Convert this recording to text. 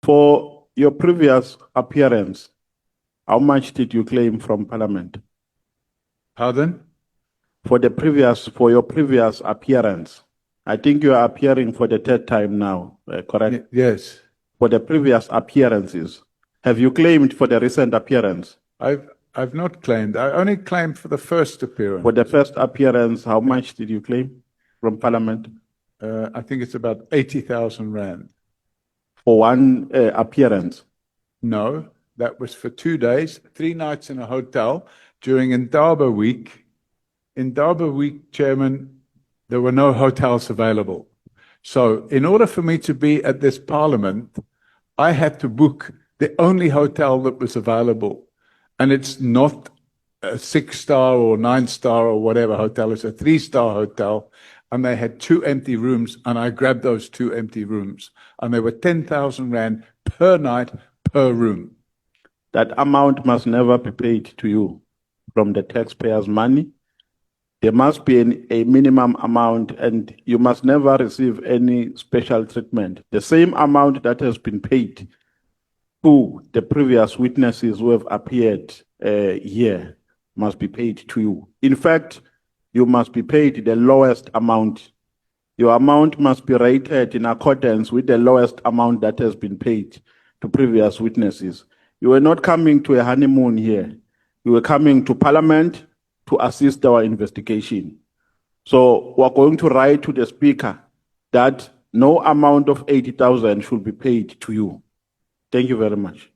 For your previous appearance, how much did you claim from Parliament? Pardon? For your previous appearance, I think you are appearing for the third time now, correct? Yes. For the previous appearances, have you claimed for the recent appearance? I've not claimed. I only claimed for the first appearance. For the first appearance, how much did you claim from Parliament? I think it's about 80,000 rand. For one appearance? No, that was for 2 days, 3 nights in a hotel during Indaba Week. Indaba Week, Chairman, there were no hotels available. So in order for me to be at this Parliament, I had to book the only hotel that was available. And it's not a 6-star or 9-star or whatever hotel. It's a 3-star hotel. And they had 2 empty rooms. And I grabbed those 2 empty rooms. And they were 10,000 rand per night per room. That amount must never be paid to you from the taxpayers' money. There must be a minimum amount, and you must never receive any special treatment. The same amount that has been paid to the previous witnesses who have appeared here must be paid to you. In fact, you must be paid the lowest amount. Your amount must be rated in accordance with the lowest amount that has been paid to previous witnesses. You were not coming to a honeymoon here. You were coming to Parliament to assist our investigation. So we're going to write to the Speaker that no amount of 80,000 should be paid to you. Thank you very much.